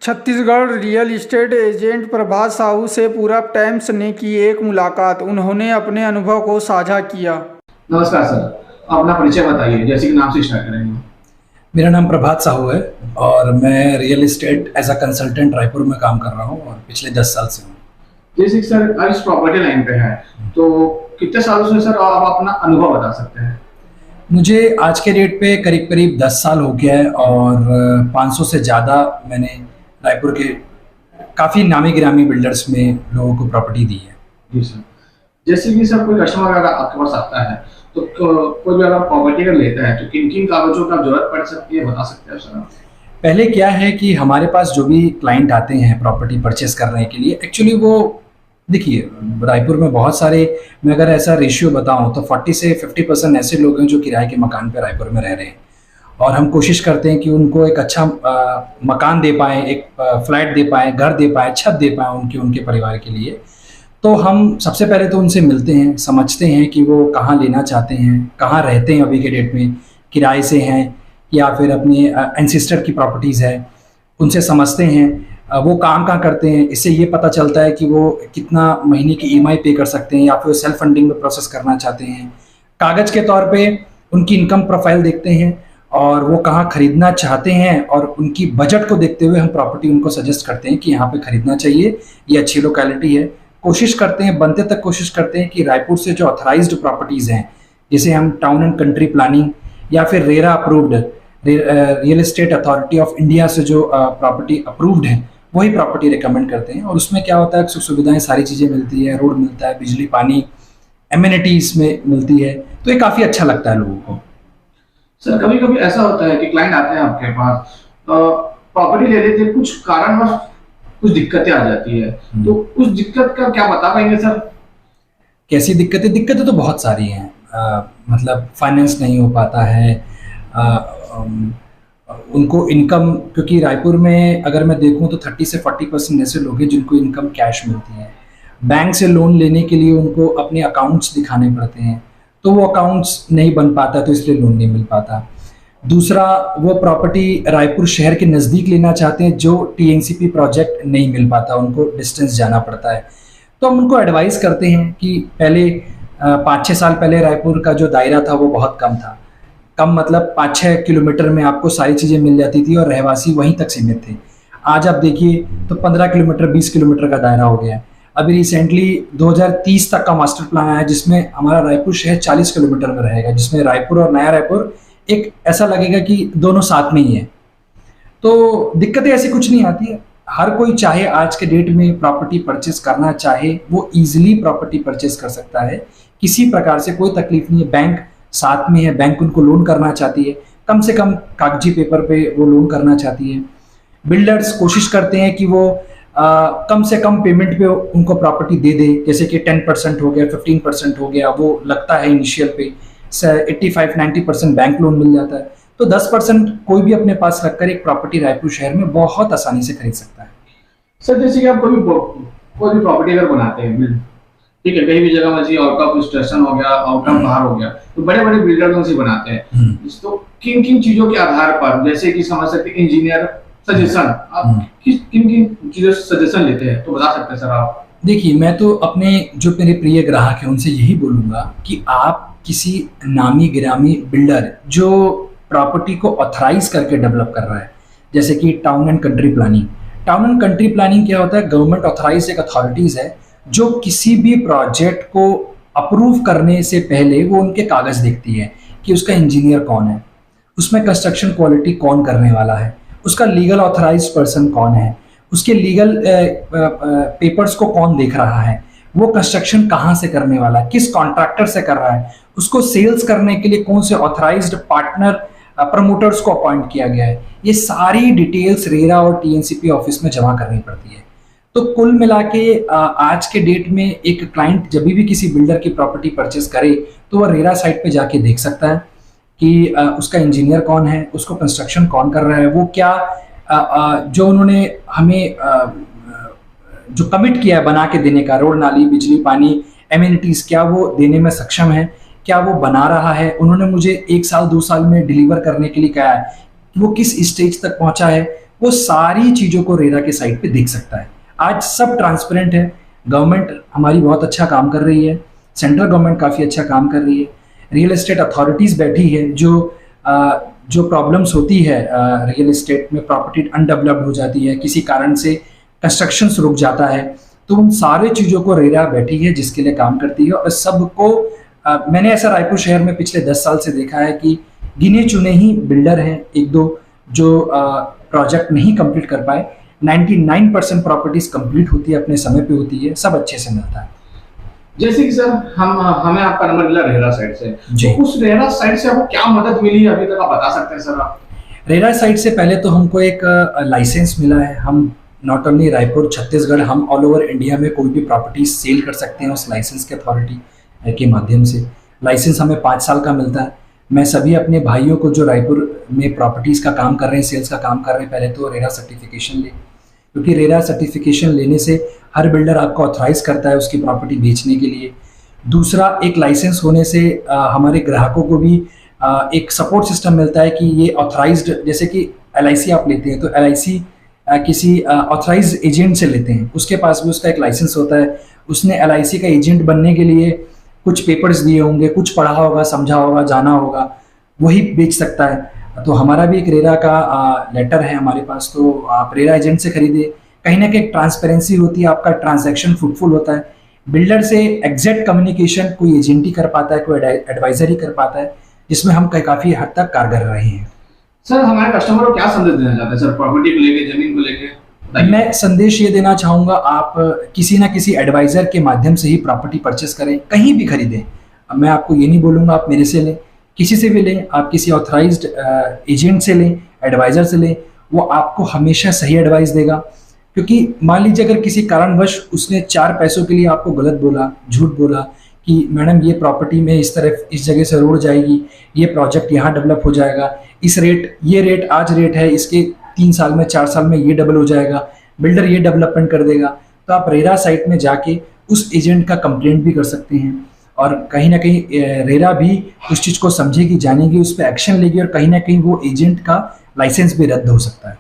Chhattisgarh real estate agent प्रभात साहू से पूरब times ने की एक मुलाकात। उन्होंने अपने अनुभव को साझा किया। नमस्कार सर, अपना परिचय बताइए, जैसे कि नाम से स्टार्ट करेंगे। मेरा नाम प्रभात साहू है और मैं real estate as a consultant Raipur में काम कर रहा हूँ और पिछले 10 साल से हूँ। जैसे कि सर आज इस प्रॉपर्टी लाइन पे है, तो कितने सालों से सर आप अपना अनुभव बता सकते हैं? मुझे आज के डेट पे करीब करीब 10 साल हो गया है और 500 से ज़्यादा मैंने रायपुर के काफ़ी नामी गिरामी बिल्डर्स में लोगों को प्रॉपर्टी दी है। जी सर, जैसे कि सर कोई कस्टमर अगर आपके पास आता है तो कोई भी अगर प्रॉपर्टी अगर लेता है तो किन किन कागजों का जरूरत पड़ सकती है, बता सकते हैं सर? पहले क्या है कि हमारे पास जो भी क्लाइंट आते हैं प्रॉपर्टी परचेस करने के लिए, एक्चुअली वो देखिए रायपुर में बहुत सारे, मैं अगर ऐसा रेशियो बताऊं तो 40 से 50% ऐसे लोग हैं जो किराए के मकान पे रायपुर में रह रहे हैं और हम कोशिश करते हैं कि उनको एक अच्छा मकान दे पाएँ, एक फ्लैट दे पाएँ, घर दे पाएँ, छत दे पाएँ उनके परिवार के लिए। तो हम सबसे पहले तो उनसे मिलते हैं, समझते हैं कि वो कहाँ लेना चाहते हैं, कहाँ रहते हैं अभी के डेट में, किराए से हैं या फिर अपनी एंसेस्टर की प्रॉपर्टीज़ है, उनसे समझते हैं वो काम कहाँ करते हैं। इससे ये पता चलता है कि वो कितना महीने की ईएमआई पे कर सकते हैं या फिर सेल्फ फंडिंग में प्रोसेस करना चाहते हैं। कागज़ के तौर पे उनकी इनकम प्रोफाइल देखते हैं और वो कहाँ खरीदना चाहते हैं और उनकी बजट को देखते हुए हम प्रॉपर्टी उनको सजेस्ट करते हैं कि यहाँ पे खरीदना चाहिए, ये अच्छी लोकेलिटी है। कोशिश करते हैं, बनते तक कोशिश करते हैं कि रायपुर से जो ऑथराइज्ड प्रॉपर्टीज़ हैं, जैसे हम टाउन एंड कंट्री प्लानिंग या फिर RERA approved, real estate authority of India से जो प्रॉपर्टी अप्रूव्ड है वही प्रॉपर्टी रिकमेंड करते हैं। और उसमें क्या होता है, सुख सुविधाएं सारी चीज़ें मिलती है, रोड मिलता है, बिजली पानी एमिनिटीज में मिलती है, तो ये काफ़ी अच्छा लगता है लोगों को। सर कभी कभी ऐसा होता है कि क्लाइंट आते हैं आपके पास, प्रॉपर्टी ले लेते हैं, कुछ कारणवश कुछ दिक्कतें आ जाती है, तो उस दिक्कत का क्या बता पाएंगे सर? कैसी दिक्कतें? दिक्कतें तो बहुत सारी हैं। मतलब फाइनेंस नहीं हो पाता है, उनको इनकम, क्योंकि रायपुर में अगर मैं देखूं तो 30 से 40% ऐसे लोग हैं जिनको इनकम कैश मिलती है। बैंक से लोन लेने के लिए उनको अपने अकाउंट्स दिखाने पड़ते हैं, तो वो अकाउंट्स नहीं बन पाता, तो इसलिए लोन नहीं मिल पाता। दूसरा, वो प्रॉपर्टी रायपुर शहर के नज़दीक लेना चाहते हैं, जो टीएनसीपी प्रोजेक्ट नहीं मिल पाता, उनको डिस्टेंस जाना पड़ता है। तो हम उनको एडवाइस करते हैं कि पहले 5-6 साल पहले रायपुर का जो दायरा था वो बहुत कम था। कम मतलब 5-6 किलोमीटर में आपको सारी चीज़ें मिल जाती थी और रहवासी वहीं तक सीमित थे। आज आप देखिए तो 15 किलोमीटर 20 किलोमीटर का दायरा हो गया है। अभी रिसेंटली 2030 तक का मास्टर प्लान आया जिसमें हमारा रायपुर शहर 40 किलोमीटर में रहेगा, जिसमें रायपुर और नया रायपुर एक ऐसा लगेगा कि दोनों साथ में ही है। तो दिक्कतें ऐसी कुछ नहीं आती है। हर कोई चाहे आज के डेट में प्रॉपर्टी परचेस करना चाहे वो इजीली प्रॉपर्टी परचेस कर सकता है, किसी प्रकार से कोई तकलीफ नहीं है। बैंक साथ में है, बैंक उनको लोन करना चाहती है, कम से कम कागजी पेपर पे वो लोन करना चाहती है। बिल्डर्स कोशिश करते हैं कि वो कम से कम पेमेंट पे उनको प्रॉपर्टी दे दे, जैसे कि 10% हो गया, 15% हो गया, वो लगता है इनिशियल पे। 85-90% बैंक लोन मिल जाता है, तो 10% कोई भी अपने पास रखकर एक प्रॉपर्टी रायपुर शहर में बहुत आसानी से खरीद सकता है। सर जैसे कि आप कोई भी प्रॉपर्टी अगर बनाते हैं, ठीक है, कहीं भी जगह में आउट ऑफ स्टेशन हो गया, आउट ऑफ बाहर हो गया, तो बड़े बड़े बिल्डर उनसे बनाते हैं। तो किन किन चीजों के आधार पर, जैसे कि समझ सकते इंजीनियर सजेशन, आप किन किन चीजों से सजेशन लेते हैं, तो बता सकते हैं सर आप? देखिए, मैं तो अपने जो मेरे प्रिय ग्राहक हैं उनसे यही बोलूँगा कि आप किसी नामी गिरामी बिल्डर जो प्रॉपर्टी को ऑथराइज करके डेवलप कर रहा है, जैसे कि town and country planning. Town and country planning क्या होता है? गवर्नमेंट ऑथराइज एक अथॉरिटीज़ है जो किसी भी प्रोजेक्ट को अप्रूव करने से पहले वो उनके कागज़ देखती है कि उसका इंजीनियर कौन है, उसमें कंस्ट्रक्शन क्वालिटी कौन करने वाला है, उसका लीगल ऑथराइज्ड पर्सन कौन है, उसके लीगल पेपर्स को कौन देख रहा है, वो कंस्ट्रक्शन कहाँ से करने वाला है, किस कॉन्ट्रैक्टर से कर रहा है, उसको सेल्स करने के लिए कौन से ऑथराइज्ड पार्टनर प्रमोटर्स को अपॉइंट किया गया है। ये सारी डिटेल्स रेरा और टीएनसीपी ऑफिस में जमा करनी पड़ती है। तो कुल मिला के आज के डेट में एक क्लाइंट जब भी किसी बिल्डर की प्रॉपर्टी परचेस करे तो वह रेरा साइट पे जाके देख सकता है कि उसका इंजीनियर कौन है, उसको कंस्ट्रक्शन कौन कर रहा है, वो क्या जो उन्होंने हमें जो कमिट किया है बना के देने का, रोड नाली बिजली पानी एमिनिटीज़, क्या वो देने में सक्षम है, क्या वो बना रहा है। उन्होंने मुझे 1 साल 2 साल में डिलीवर करने के लिए कहा है, वो किस स्टेज तक पहुंचा है, वो सारी चीज़ों को रेरा के साइट पे देख सकता है। आज सब ट्रांसपेरेंट है। गवर्नमेंट हमारी बहुत अच्छा काम कर रही है, सेंट्रल गवर्नमेंट काफ़ी अच्छा काम कर रही है, रियल एस्टेट अथॉरिटीज़ बैठी है। जो प्रॉब्लम्स होती है रियल एस्टेट में, प्रॉपर्टी अनडेवलप्ड हो जाती है, किसी कारण से कंस्ट्रक्शन रुक जाता है, तो उन सारे चीज़ों को रेरा बैठी है जिसके लिए काम करती है। और सबको मैंने ऐसा रायपुर शहर में पिछले 10 साल से देखा है कि गिने चुने ही बिल्डर हैं, एक दो जो प्रोजेक्ट नहीं कंप्लीट कर पाए। 99% प्रॉपर्टीज कंप्लीट होती है, अपने समय पे होती है, सब अच्छे से मिलता है। जैसे कि सर हमें आपका नंबर मिला रेरा साइट से, जी। तो उस रेरा साइट से आपको क्या मदद मिली अभी तक आप बता सकते हैं सर आप? रेरा साइट से पहले तो हमको एक लाइसेंस मिला है। हम नॉट ओनली रायपुर, छत्तीसगढ़, हम ऑल ओवर इंडिया में कोई भी प्रॉपर्टी सेल कर सकते हैं उस लाइसेंस के अथॉरिटी के माध्यम से। लाइसेंस हमें 5 साल का मिलता है। मैं सभी अपने भाइयों को जो रायपुर में प्रॉपर्टीज़ का काम कर रहे हैं, सेल्स का काम कर रहे हैं, पहले तो रेरा सर्टिफिकेशन ले, क्योंकि रेरा सर्टिफिकेशन लेने से हर बिल्डर आपको ऑथराइज करता है उसकी प्रॉपर्टी बेचने के लिए। दूसरा, एक लाइसेंस होने से हमारे ग्राहकों को भी एक सपोर्ट सिस्टम मिलता है कि ये ऑथराइज्ड, जैसे कि LIC आप लेते हैं तो LIC किसी ऑथराइज एजेंट से लेते हैं, उसके पास भी उसका एक लाइसेंस होता है। उसने LIC का एजेंट बनने के लिए कुछ पेपर्स दिए होंगे, कुछ पढ़ा होगा, समझा होगा, जाना होगा, वही बेच सकता है। तो हमारा भी एक रेरा का लेटर है हमारे पास, तो आप रेरा एजेंट से खरीदे। कहीं ना कहीं ट्रांसपेरेंसी होती है, आपका ट्रांजैक्शन फ्रूटफुल होता है। बिल्डर से एग्जैक्ट कम्युनिकेशन कोई एजेंट ही कर पाता है, कोई एडवाइजर ही कर पाता है, जिसमें हम काफ़ी हद तक कारगर रहे हैं। सर हमारे कस्टमर को क्या संदेश देना चाहते हैं सर, प्रॉपर्टी को लेके, जमीन को लेके? मैं संदेश ये देना चाहूँगा, आप किसी ना किसी एडवाइज़र के माध्यम से ही प्रॉपर्टी परचेस करें, कहीं भी खरीदें। मैं आपको ये नहीं बोलूँगा आप मेरे से लें, किसी से भी लें, आप किसी ऑथराइज्ड एजेंट से लें, एडवाइज़र से लें, वो आपको हमेशा सही एडवाइस देगा। क्योंकि मान लीजिए अगर किसी कारणवश उसने 4 पैसों के लिए आपको गलत बोला, झूठ बोला कि मैडम ये प्रॉपर्टी में इस तरफ, इस जगह से रोड जाएगी, ये प्रोजेक्ट यहाँ डेवलप हो जाएगा, इस रेट, ये रेट आज रेट है, इसके 3 साल में 4 साल में ये डबल हो जाएगा, बिल्डर ये डेवलपमेंट कर देगा, तो आप रेरा साइट में जाके उस एजेंट का कंप्लेंट भी कर सकते हैं। और कहीं ना कहीं रेरा भी उस चीज़ को समझेगी, जानेगी, उस पर एक्शन लेगी, और कहीं ना कहीं वो एजेंट का लाइसेंस भी रद्द हो सकता है।